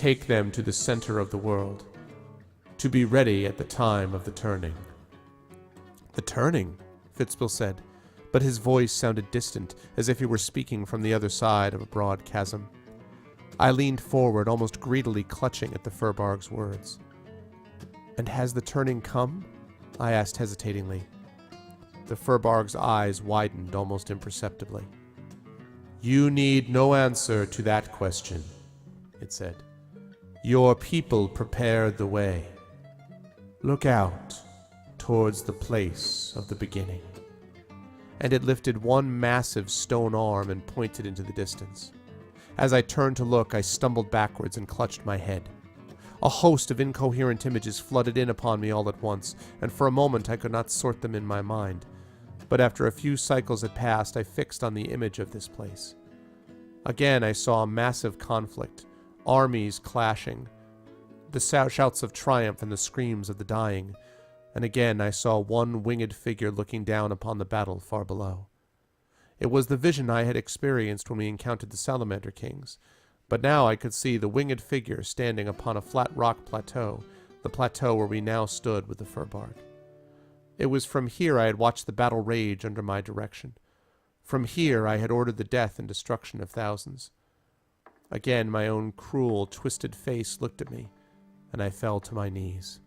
take them to the center of the world, to be ready at the time of the turning." "The turning?" Fitzbill said, but his voice sounded distant, as if he were speaking from the other side of a broad chasm. I leaned forward, almost greedily clutching at the Furbarg's words. "And has the turning come?" I asked hesitatingly. The Furbarg's eyes widened almost imperceptibly. "You need no answer to that question," it said. "Your people prepared the way. Look out towards the place of the beginning." And it lifted one massive stone arm and pointed into the distance. As I turned to look, I stumbled backwards and clutched my head. A host of incoherent images flooded in upon me all at once, and for a moment I could not sort them in my mind. But after a few cycles had passed, I fixed on the image of this place. Again I saw a massive conflict, armies clashing, the shouts of triumph and the screams of the dying, and again I saw one winged figure looking down upon the battle far below. It was the vision I had experienced when we encountered the Salamander Kings, but now I could see the winged figure standing upon a flat rock plateau, the plateau where we now stood with the Furbarg. It was from here I had watched the battle rage under my direction. From here I had ordered the death and destruction of thousands. Again my own cruel, twisted face looked at me, and I fell to my knees.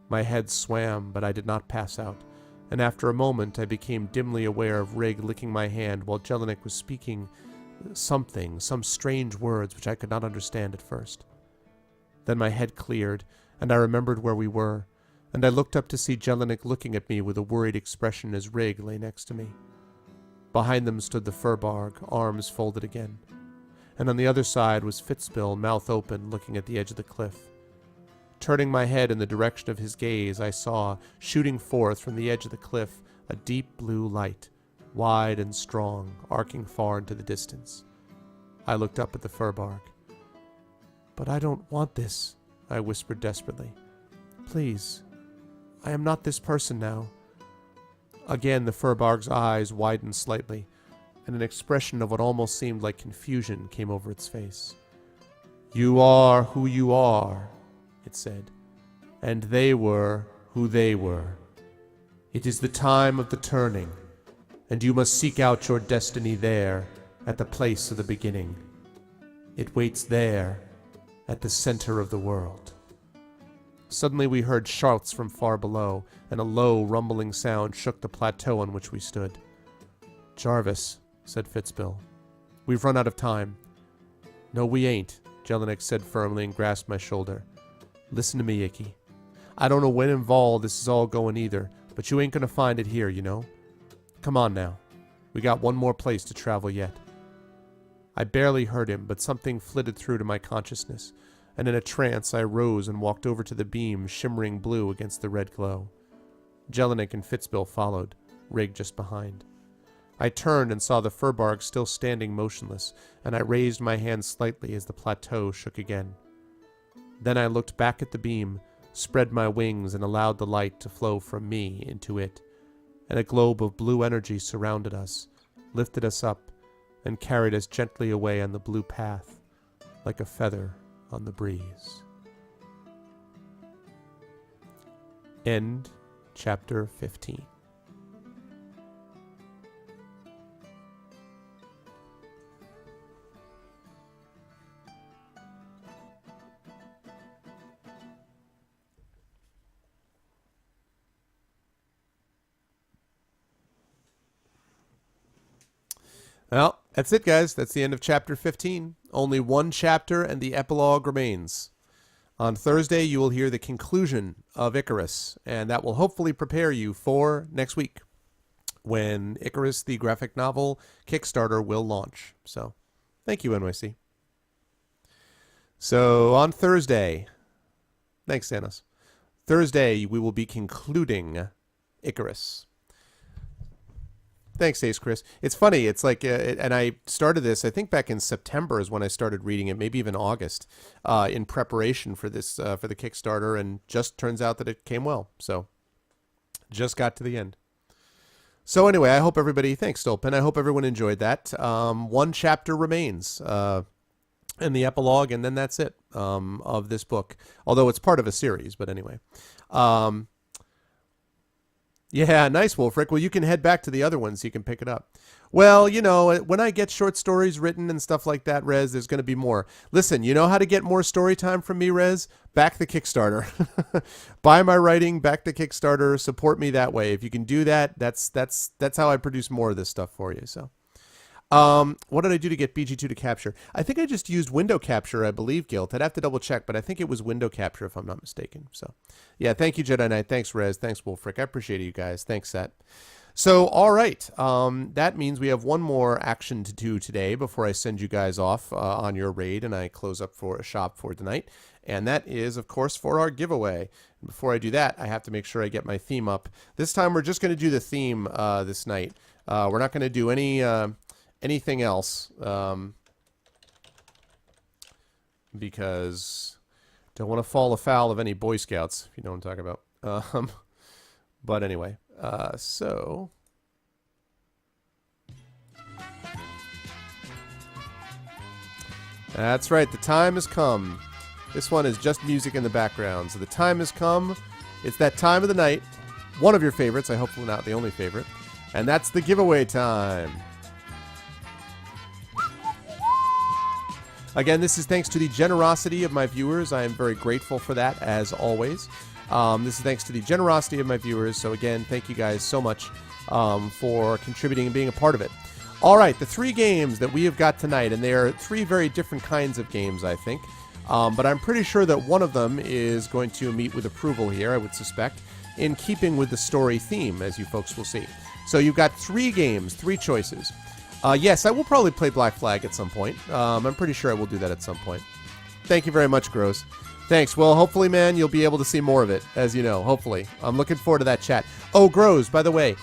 My head swam, but I did not pass out, and after a moment I became dimly aware of Rig licking my hand while Jelinek was speaking some strange words which I could not understand at first. Then my head cleared, and I remembered where we were, and I looked up to see Jelinek looking at me with a worried expression as Rig lay next to me. Behind them stood the Furbarg, arms folded again, and on the other side was Fitzbill, mouth open, looking at the edge of the cliff. Turning my head in the direction of his gaze, I saw, shooting forth from the edge of the cliff, a deep blue light, wide and strong, arcing far into the distance. I looked up at the Furbarg. "But I don't want this," I whispered desperately. "Please, I am not this person now." Again the Furbarg's eyes widened slightly, and an expression of what almost seemed like confusion came over its face. "You are who you are," it said, "and they were who they were. It is the time of the turning, and you must seek out your destiny there, at the place of the beginning. It waits there, at the center of the world." Suddenly we heard shouts from far below, and a low, rumbling sound shook the plateau on which we stood. "Jarvis," said Fitzbill, "we've run out of time." "No, we ain't," Jelinek said firmly and grasped my shoulder. "Listen to me, Icky. I don't know when and Vol this is all going either, but you ain't gonna find it here, you know? Come on now. We got one more place to travel yet." I barely heard him, but something flitted through to my consciousness, and in a trance I rose and walked over to the beam shimmering blue against the red glow. Jelinek and Fitzbill followed, Rig just behind. I turned and saw the Furbarg still standing motionless, and I raised my hand slightly as the plateau shook again. Then I looked back at the beam, spread my wings, and allowed the light to flow from me into it, and a globe of blue energy surrounded us, lifted us up, and carried us gently away on the blue path, like a feather on the breeze. End chapter 15. Well, that's it, guys. That's the end of chapter 15. Only one chapter and the epilogue remains. On Thursday, you will hear the conclusion of Icarus, and that will hopefully prepare you for next week, when Icarus, the graphic novel Kickstarter, will launch. So, thank you, NYC. So, on Thursday, thanks, Thanos. Thursday, we will be concluding Icarus. Thanks, Ace Chris. It's funny. It's like, and I started this, I think back in September is when I started reading it, maybe even August, in preparation for this, for the Kickstarter, and just turns out that it came well. So, just got to the end. So anyway, I hope everybody, thanks, Stolpen. I hope everyone enjoyed that. One chapter remains. and the epilogue, and then that's it of this book. Although it's part of a series, but anyway. Yeah, nice, Wolfric. Well, you can head back to the other ones so you can pick it up. Well, you know, when I get short stories written and stuff like that, Rez, there's going to be more. Listen, you know how to get more story time from me, Rez? Back the Kickstarter. Buy my writing, back the Kickstarter, support me that way. If you can do that, that's how I produce more of this stuff for you. So, what did I do to get BG2 to capture? I think I just used window capture, I believe, Guilt. I'd have to double check, but I think it was window capture if I'm not mistaken. So, yeah, thank you, Jedi Knight. Thanks, Rez. Thanks, Wolfric. I appreciate it, you guys. Thanks, Seth. So, all right, that means we have one more action to do today before I send you guys off on your raid and I close up for a shop for tonight. And that is, of course, for our giveaway. And before I do that, I have to make sure I get my theme up. This time, we're just going to do the theme this night. We're not going to do anything else because don't want to fall afoul of any Boy Scouts, if you know what I'm talking about. But anyway. So that's right, the time has come. This one is just music in the background. So the time has come. It's that time of the night. One of your favorites, I hope not the only favorite. And that's the giveaway time. Again, this is thanks to the generosity of my viewers. I am very grateful for that, as always. This is thanks to the generosity of my viewers. So again, thank you guys so much for contributing and being a part of it. All right, the three games that we have got tonight, and they are three very different kinds of games, I think. But I'm pretty sure that one of them is going to meet with approval here, I would suspect, in keeping with the story theme, as you folks will see. So you've got three games, three choices. Yes, I will probably play Black Flag at some point. I'm pretty sure I will do that at some point. Thank you very much, Gross. Thanks. Well, hopefully, man, you'll be able to see more of it, as you know, hopefully. I'm looking forward to that chat. Oh, Gross, by the way,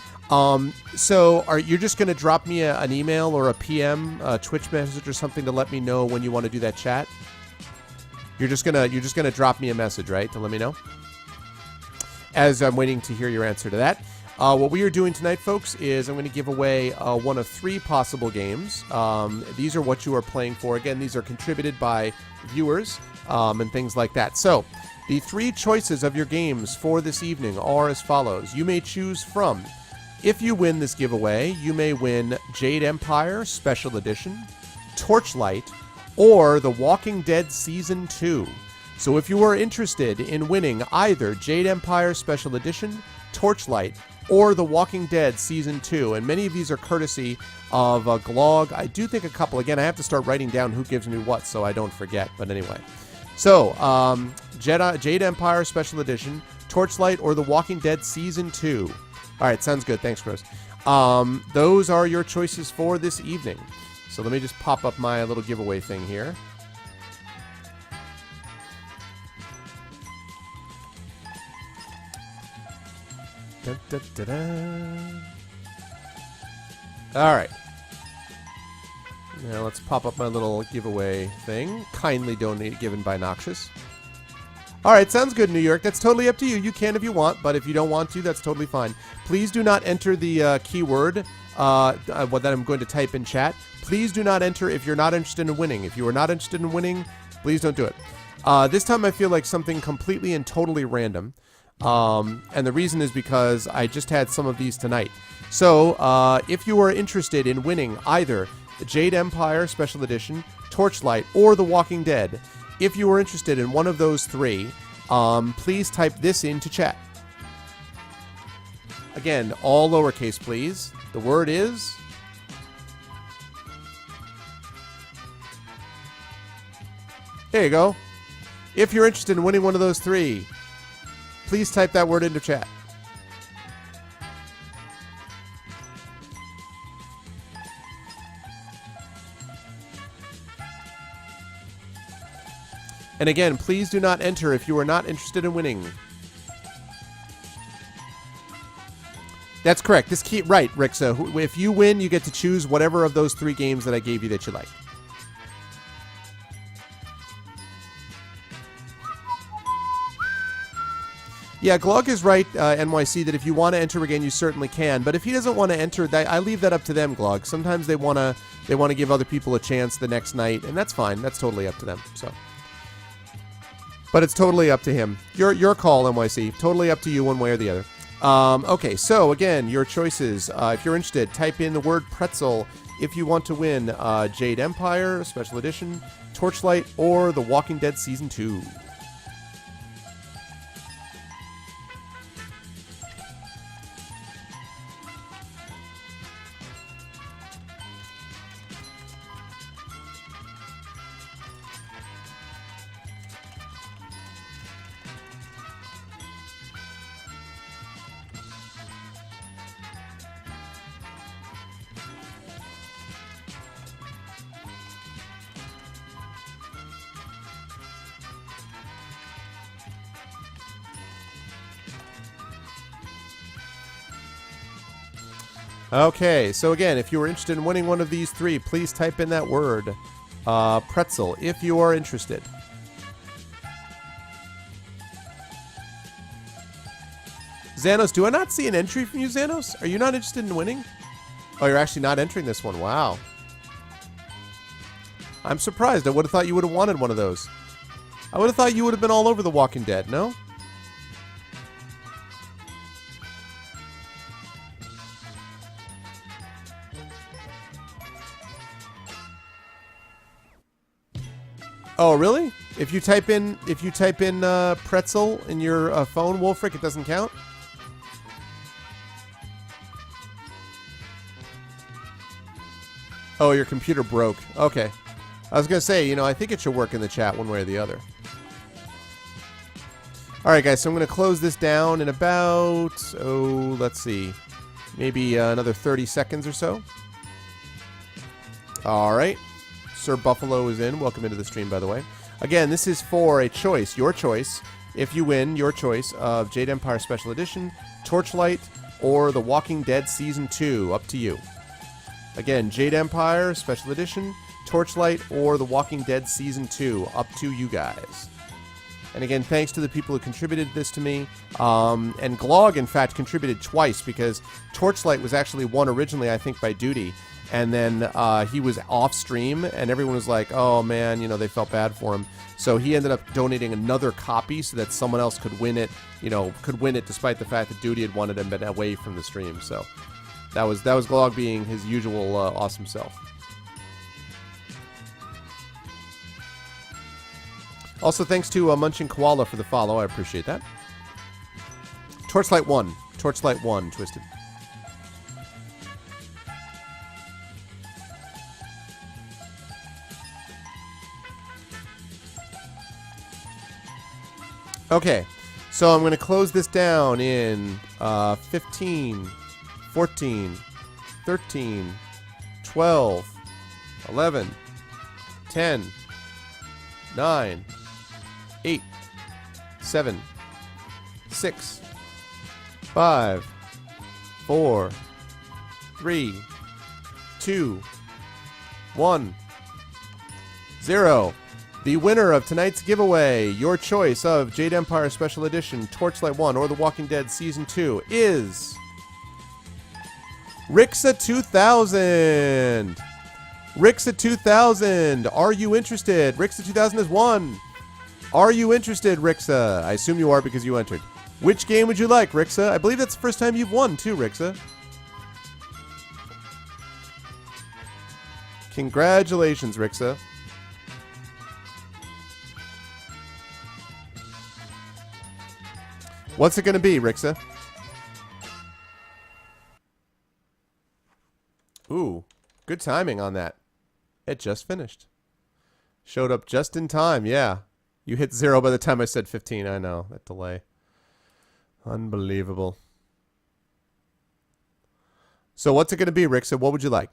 so you're just going to drop me an email or a PM, a Twitch message or something to let me know when you want to do that chat? You're just gonna drop me a message, right, to let me know? As I'm waiting to hear your answer to that. What we are doing tonight, folks, is I'm going to give away one of three possible games. These are what you are playing for. Again, these are contributed by viewers and things like that. So, the three choices of your games for this evening are as follows. You may choose from, if you win this giveaway, you may win Jade Empire Special Edition, Torchlight, or The Walking Dead Season 2. So if you are interested in winning either Jade Empire Special Edition, Torchlight, or The Walking Dead Season 2, and many of these are courtesy of Glog. I do think a couple. Again, I have to start writing down who gives me what so I don't forget, but anyway. So, Jade Empire Special Edition, Torchlight, or The Walking Dead Season 2. All right, sounds good. Thanks, Chris. Those are your choices for this evening. So let me just pop up my little giveaway thing here. Da, da, da, da. All right. Now let's pop up my little giveaway thing. Kindly donated, given by Noxious. All right, sounds good, New York. That's totally up to you. You can if you want, but if you don't want to, that's totally fine. Please do not enter the keyword that I'm going to type in chat. Please do not enter if you're not interested in winning. If you are not interested in winning, please don't do it. This time I feel like something completely and totally random. And the reason is because I just had some of these tonight. So, if you are interested in winning either the Jade Empire Special Edition, Torchlight, or The Walking Dead, if you are interested in one of those three, please type this into chat. Again, all lowercase, please. The word is... There you go. If you're interested in winning one of those three, please type that word into chat. And again, please do not enter if you are not interested in winning. That's correct. This key, right, Rixa. If you win, you get to choose whatever of those three games that I gave you that you like. Yeah, Glog is right, NYC, that if you want to enter again, you certainly can. But if he doesn't want to enter, I leave that up to them, Glog. Sometimes they want to they want to give other people a chance the next night, and that's fine. That's totally up to them. So, but it's totally up to him. Your call, NYC. Totally up to you one way or the other. Okay, so again, your choices. If you're interested, type in the word pretzel if you want to win Jade Empire Special Edition, Torchlight, or The Walking Dead Season 2. Okay, so again, if you were interested in winning one of these three, please type in that word, pretzel, if you are interested. Xanos, do I not see an entry from you, Xanos? Are you not interested in winning? Oh, you're actually not entering this one. Wow. I'm surprised. I would have thought you would have wanted one of those. I would have thought you would have been all over The Walking Dead, no? Oh, really? If you type in pretzel in your phone, Wolfric, it doesn't count? Oh, your computer broke. Okay. I was going to say, you know, I think it should work in the chat one way or the other. All right, guys, so I'm going to close this down in about, let's see, maybe another 30 seconds or so. All right. Sir Buffalo is in. Welcome into the stream, by the way. Again, this is for a choice, your choice. If you win, your choice of Jade Empire Special Edition, Torchlight, or The Walking Dead Season 2. Up to you. Again, Jade Empire Special Edition, Torchlight, or The Walking Dead Season 2. Up to you guys. And again, thanks to the people who contributed this to me. And Glog, in fact, contributed twice because Torchlight was actually won originally, I think, by Duty. And then he was off stream, and everyone was like, oh, man, you know, they felt bad for him. So he ended up donating another copy so that someone else could win it, you know, despite the fact that Duty had won it and been away from the stream. So that was Glog being his usual awesome self. Also, thanks to Munching Koala for the follow. I appreciate that. Torchlight 1. Torchlight 1, Twisted. Okay, so I'm going to close this down in 15, 14, 13, 12, 11, 10, 9, 8, 7, 6, 5, 4, 3, 2, 1, 0. The winner of tonight's giveaway, your choice of Jade Empire Special Edition, Torchlight 1, or The Walking Dead Season 2, is Rixa2000. Rixa2000, are you interested? Rixa2000 has won. Are you interested, Rixa? I assume you are because you entered. Which game would you like, Rixa? I believe that's the first time you've won, too, Rixa. Congratulations, Rixa. What's it going to be, Rixa? Ooh, good timing on that. It just finished. Showed up just in time, yeah. You hit 0 by the time I said 15. I know, that delay. Unbelievable. So what's it going to be, Rixa? What would you like?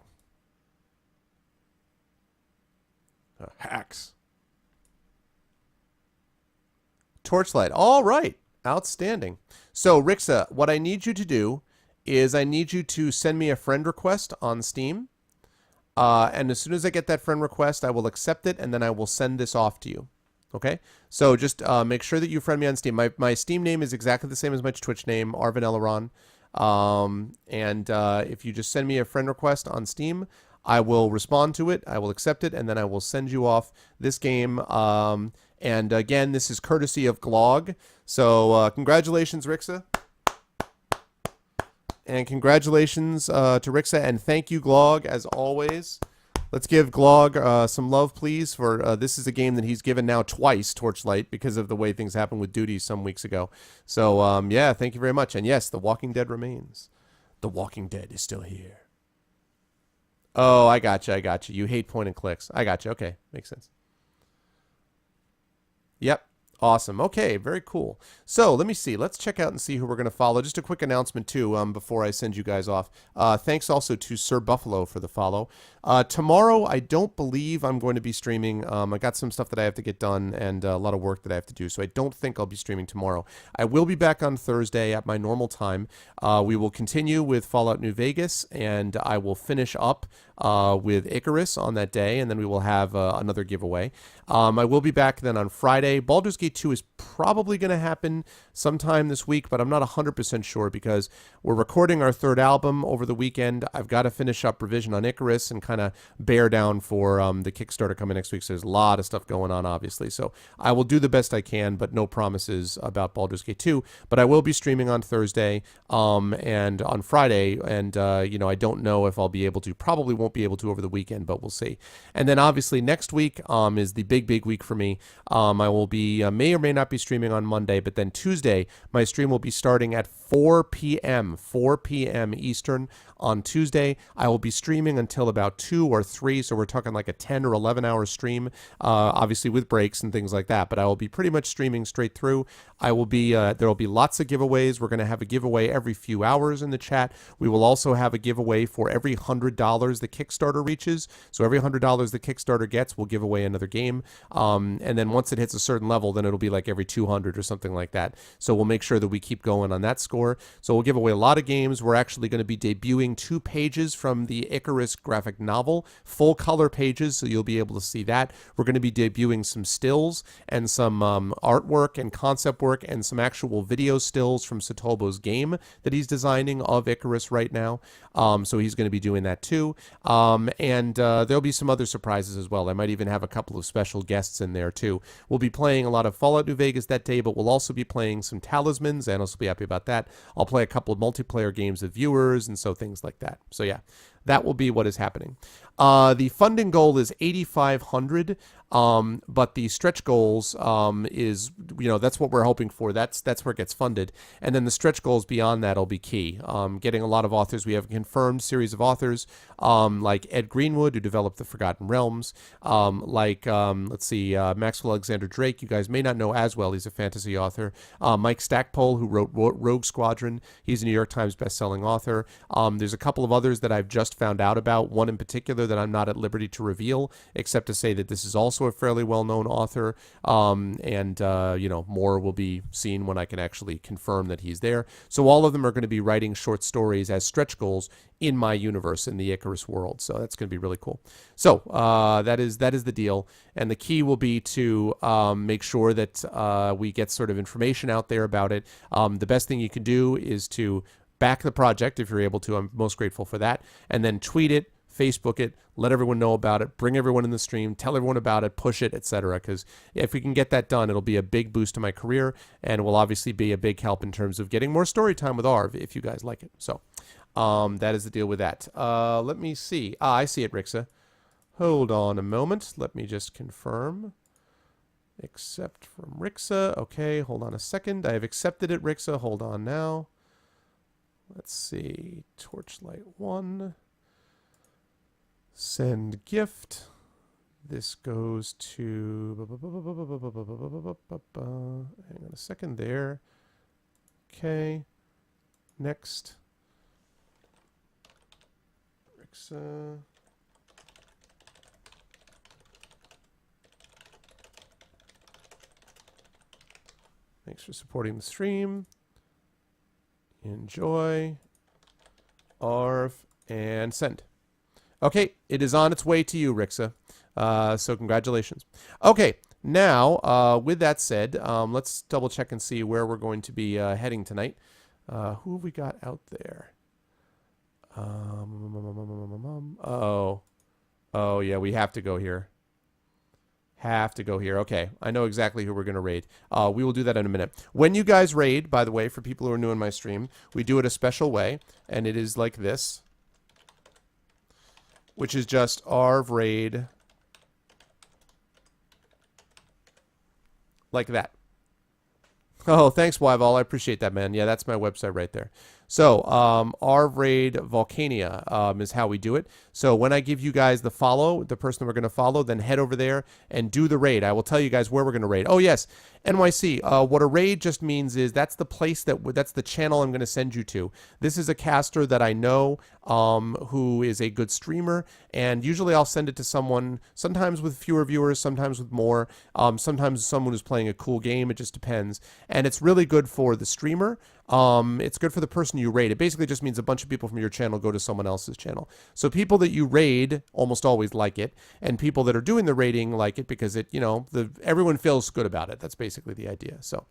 Hacks. Torchlight. All right. Outstanding. So, Rixa, what I need you to do is I need you to send me a friend request on Steam. And as soon as I get that friend request, I will accept it, and then I will send this off to you. Okay? So just make sure that you friend me on Steam. My Steam name is exactly the same as my Twitch name, Arvin Eleron. And if you just send me a friend request on Steam, I will respond to it, I will accept it, and then I will send you off this game. And again, this is courtesy of Glog. So congratulations, Rixa. And congratulations to Rixa, and thank you, Glog, as always. Let's give Glog some love, please, for this is a game that he's given now twice, Torchlight, because of the way things happened with Duty some weeks ago. So, yeah, thank you very much. And yes, The Walking Dead remains. The Walking Dead is still here. Oh, I got you. You hate point and clicks. I got you. Okay, makes sense. Yep. Awesome. Okay, very cool. So let me see. Let's check out and see who we're going to follow. Just a quick announcement, too, before I send you guys off. Thanks also to Sir Buffalo for the follow. Tomorrow, I don't believe I'm going to be streaming. I got some stuff that I have to get done and a lot of work that I have to do, so I don't think I'll be streaming tomorrow. I will be back on Thursday at my normal time. We will continue with Fallout New Vegas, and I will finish up with Icarus on that day, and then we will have another giveaway. I will be back then on Friday. Baldur's Gate 2 is probably going to happen sometime this week, but I'm not 100% sure because we're recording our third album over the weekend. I've got to finish up revision on Icarus and kind of bear down for the Kickstarter coming next week. So there's a lot of stuff going on, obviously. So I will do the best I can, but no promises about Baldur's Gate 2. But I will be streaming on Thursday and on Friday, and I don't know if I'll be able to. Probably won't be able to over the weekend, but we'll see. And then obviously next week is the big week for me. I will be may or may not be streaming on Monday, but then Tuesday my stream will be starting at 4 p.m. Eastern on Tuesday. I will be streaming until about 2 or 3, so we're talking like a 10 or 11 hour stream, obviously with breaks and things like that, but I will be pretty much streaming straight through. I will be there will be lots of giveaways. We're going to have a giveaway every few hours in the chat. We will also have a giveaway for every $100 the Kickstarter reaches. So every $100 the Kickstarter gets, we'll give away another game. And then once it hits a certain level, then it'll be like every 200 or something like that. So we'll make sure that we keep going on that score. So we'll give away a lot of games. We're actually going to be debuting 2 pages from the Icarus graphic novel, full color pages, so you'll be able to see that. We're going to be debuting some stills and some artwork and concept work and some actual video stills from Satobo's game that he's designing of Icarus right now. So he's going to be doing that too. And there'll be some other surprises as well. I might even have a couple of special guests in there too. We'll be playing a lot of Fallout New Vegas that day, but we'll also be playing some Talismans, and I'll be happy about that. I'll play a couple of multiplayer games with viewers, and so things like that. So yeah, that will be what is happening. The funding goal is $8,500, but the stretch goals is, that's what we're hoping for. That's where it gets funded. And then the stretch goals beyond that will be key. Getting a lot of authors. We have a confirmed series of authors like Ed Greenwood, who developed The Forgotten Realms, Maxwell Alexander Drake. You guys may not know as well. He's a fantasy author. Mike Stackpole, who wrote Rogue Squadron. He's a New York Times bestselling author. There's a couple of others that I've just found out about, one in particular that I'm not at liberty to reveal, except to say that this is also a fairly well-known author, and more will be seen when I can actually confirm that he's there. So all of them are going to be writing short stories as stretch goals in my universe, in the Icarus world. So that's going to be really cool. So that is the deal, and the key will be to make sure that we get sort of information out there about it. The best thing you can do is to back the project if you're able to. I'm most grateful for that. And then tweet it, Facebook it, let everyone know about it, bring everyone in the stream, tell everyone about it, push it, etc. Because if we can get that done, it'll be a big boost to my career, and will obviously be a big help in terms of getting more story time with Arv if you guys like it. So that is the deal with that. Let me see. I see it, Rixa. Hold on a moment. Let me just confirm. Accept from Rixa. Okay, hold on a second. I have accepted it, Rixa. Hold on now. Let's see. Torchlight 1. Send gift. This goes to... Hang on a second there. Okay. Next. Rixa. Thanks for supporting the stream. Enjoy. Arv. And send. Okay, it is on its way to you, Rixa. So congratulations. Okay, now, with that said, let's double check and see where we're going to be heading tonight. Who have we got out there? Oh, Oh, yeah, we have to go here. Have to go here. Okay, I know exactly who we're going to raid. We will do that in a minute. When you guys raid, by the way, for people who are new in my stream, we do it a special way, and it is like this, which is just Arv raid, like that. Oh, thanks, Wyval. I appreciate that, man. Yeah, that's my website right there. So, Arv Raid Volcania is how we do it. So when I give you guys the follow, the person we're going to follow, then head over there and do the raid. I will tell you guys where we're going to raid. Oh, yes, NYC. What a raid just means is that's the place that's the channel I'm going to send you to. This is a caster that I know who is a good streamer, and usually I'll send it to someone, sometimes with fewer viewers, sometimes with more, sometimes someone who's playing a cool game. It just depends. And it's really good for the streamer. It's good for the person you raid. It basically just means a bunch of people from your channel go to someone else's channel. So people that you raid almost always like it, and people that are doing the raiding like it because it, everyone feels good about it. That's basically the idea. So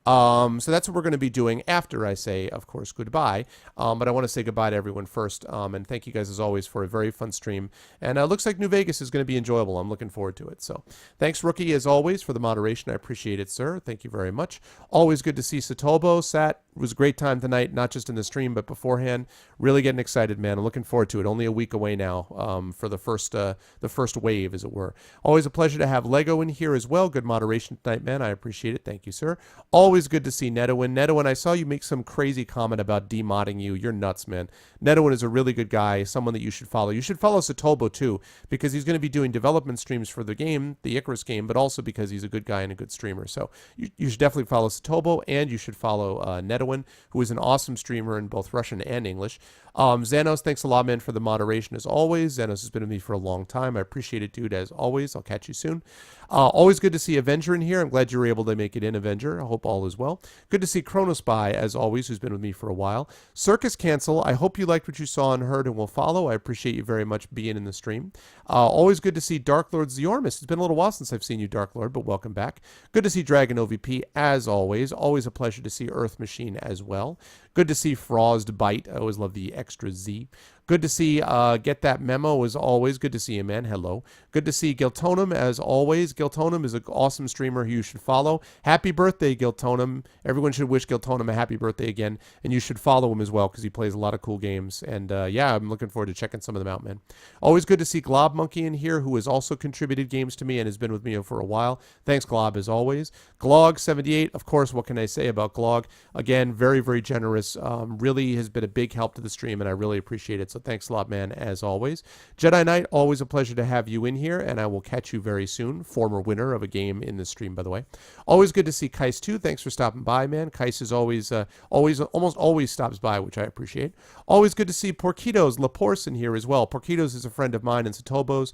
that's what we're going to be doing after I say, of course, goodbye. But I want to say goodbye to everyone first. And thank you guys, as always, for a very fun stream. And it looks like New Vegas is going to be enjoyable. I'm looking forward to it. So thanks, Rookie, as always, for the moderation. I appreciate it, sir. Thank you very much. Always good to see Satobo. Sat, it was a great time tonight, not just in the stream, but beforehand. Really getting excited, man. I'm looking forward to it. Only a week away now for the first wave, as it were. Always a pleasure to have Lego in here as well. Good moderation tonight, man. I appreciate it. Thank you, sir. Always good to see Netowin. Netowin, I saw you make some crazy comment about demodding you. You're nuts, man. Netowin is a really good guy, someone that you should follow. You should follow Satobo, too, because he's going to be doing development streams for the game, the Icarus game, but also because he's a good guy and a good streamer. So you should definitely follow Satobo, and you should follow Netowin, who is an awesome streamer in both Russian and English. Xanos, thanks a lot, man, for the moderation, as always. Xanos has been with me for a long time. I appreciate it, dude, as always. I'll catch you soon. Always good to see Avenger in here. I'm glad you were able to make it in, Avenger. I hope all is well. Good to see Chronospy, as always, who's been with me for a while. Circus Cancel, I hope you liked what you saw and heard and will follow. I appreciate you very much being in the stream. Always good to see Dark Lord Ziormus. It's been a little while since I've seen you, Dark Lord, but welcome back. Good to see Dragon OVP, as always. Always a pleasure to see Earth Machine as well. Good to see Frostbite. I always love the extra Z. Good to see Get That Memo, as always. Good to see you, man. Hello. Good to see Giltonum, as always. Giltonum is an awesome streamer who you should follow. Happy birthday, Giltonum. Everyone should wish Giltonum a happy birthday again, and you should follow him as well because he plays a lot of cool games. And yeah, I'm looking forward to checking some of them out, man. Always good to see Glob Monkey in here, who has also contributed games to me and has been with me for a while. Thanks, Glob, as always. Glog78, of course, what can I say about Glog? Again, very, very generous. Really has been a big help to the stream, and I really appreciate it. So thanks a lot, man, as always. Jedi Knight, always a pleasure to have you in here, and I will catch you very soon. Former winner of a game in the stream, by the way. Always good to see Kais, too. Thanks for stopping by, man. Kais is almost always stops by, which I appreciate. Always good to see Porquitos Laporce in here as well. Porquitos is a friend of mine and Satobo's.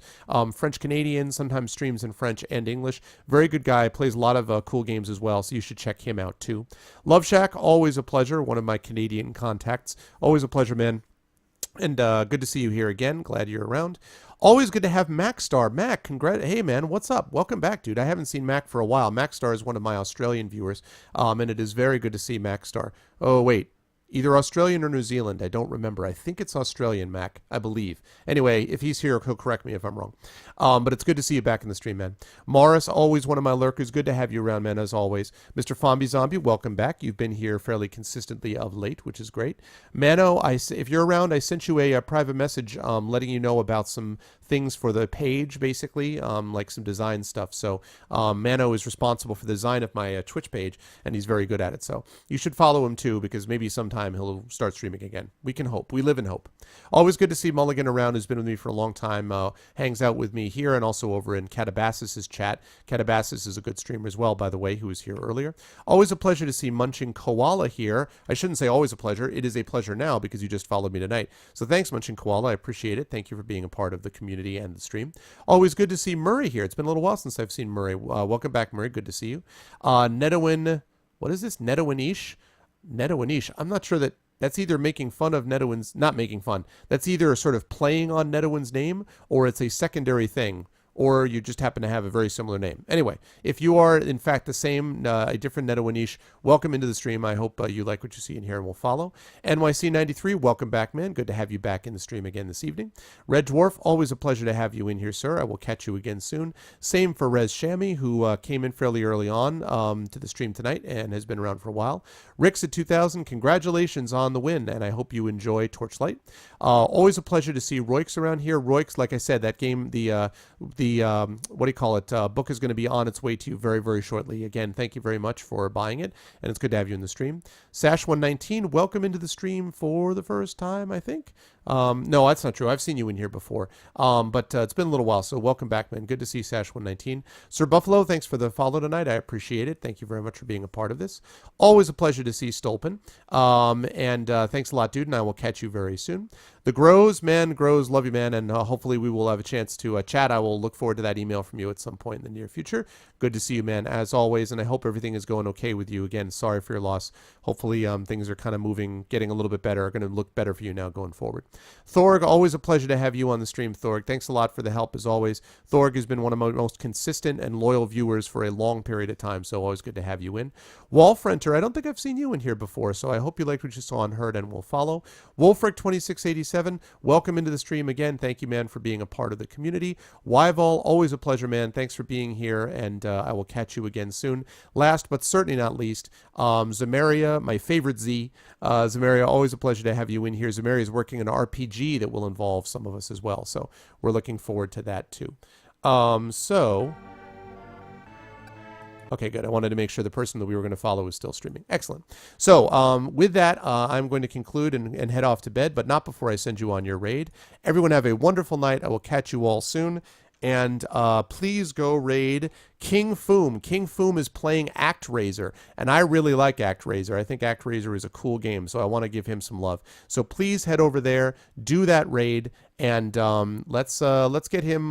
French-Canadian, sometimes streams in French and English. Very good guy. Plays a lot of cool games as well, so you should check him out, too. Love Shack, always a pleasure. One of my Canadian contacts. Always a pleasure, man. And good to see you here again. Glad you're around. Always good to have Macstar. Mac, hey, man, what's up? Welcome back, dude. I haven't seen Mac for a while. Macstar is one of my Australian viewers, and it is very good to see Macstar. Oh, wait. Either Australian or New Zealand. I don't remember. I think it's Australian, Mac. I believe. Anyway, if he's here, he'll correct me if I'm wrong. But it's good to see you back in the stream, man. Morris, always one of my lurkers. Good to have you around, man, as always. Mr. Fombi Zombie, welcome back. You've been here fairly consistently of late, which is great. Mano, if you're around, I sent you a private message letting you know about some things for the page, basically, like some design stuff. So Mano is responsible for the design of my Twitch page, and he's very good at it. So you should follow him, too, because maybe sometime he'll start streaming again. We can hope. We live in hope. Always good to see Mulligan around, who's been with me for a long time, hangs out with me here and also over in Catabasis' chat. Catabasis is a good streamer as well, by the way, who was here earlier. Always a pleasure to see Munching Koala here. I shouldn't say always a pleasure. It is a pleasure now because you just followed me tonight. So thanks, Munching Koala. I appreciate it. Thank you for being a part of the community and the stream. Always good to see Murray here. It's been a little while since I've seen Murray. Welcome back, Murray. Good to see you. Netowin, what is this? Netowinish? Netowinish. I'm not sure that's either making fun of Netowin's, not making fun. That's either sort of playing on Netowin's name or it's a secondary thing. or you just happen to have a very similar name. Anyway, if you are in fact the same, a different Netawanish, welcome into the stream. I hope you like what you see in here and will follow. NYC93, welcome back, man. Good to have you back in the stream again this evening. Red Dwarf, always a pleasure to have you in here, sir. I will catch you again soon. Same for Rez Shami, who came in fairly early on to the stream tonight and has been around for a while. Ricks at 2000, congratulations on the win, and I hope you enjoy Torchlight. Always a pleasure to see Roix around here. Roix, like I said, that game, the what do you call it, book is going to be on its way to you very, very shortly. Again, thank you very much for buying it, and it's good to have you in the stream. Sash119, welcome into the stream for the first time, I think. No, that's not true. I've seen you in here before, but it's been a little while, so welcome back, man. Good to see Sash119. Sir Buffalo, thanks for the follow tonight. I appreciate it. Thank you very much for being a part of this. Always a pleasure to see Stolpen, and thanks a lot, dude, and I will catch you very soon. The Grows, man, Grows, love you, man, and hopefully we will have a chance to chat. I will look forward to that email from you at some point in the near future. Good to see you, man, as always, and I hope everything is going okay with you. Again, sorry for your loss. Hopefully things are kind of moving, getting a little bit better, are going to look better for you now going forward. Thorg, always a pleasure to have you on the stream, Thorg. Thanks a lot for the help, as always. Thorg has been one of my most consistent and loyal viewers for a long period of time, so always good to have you in. Wolfrenter, I don't think I've seen you in here before, so I hope you liked what you saw and heard and will follow. Wolfric2687, welcome into the stream again. Thank you, man, for being a part of the community. Wyval, always a pleasure, man. Thanks for being here, and I will catch you again soon. Last but certainly not least, Zamaria, my favorite Z. Zamaria, always a pleasure to have you in here. Zamaria is working an RPG that will involve some of us as well, so we're looking forward to that too. Okay, good. I wanted to make sure the person that we were going to follow was still streaming. Excellent. So with that, I'm going to conclude and head off to bed, but not before I send you on your raid. Everyone have a wonderful night. I will catch you all soon. And please go raid King Foom. King Foom is playing ActRaiser, and I really like ActRaiser. I think ActRaiser is a cool game, so I want to give him some love. So please head over there, do that raid, and let's get him,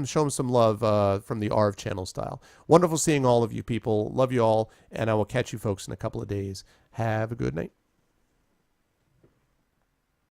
show him some love from the ARV channel style. Wonderful seeing all of you people. Love you all, and I will catch you folks in a couple of days. Have a good night.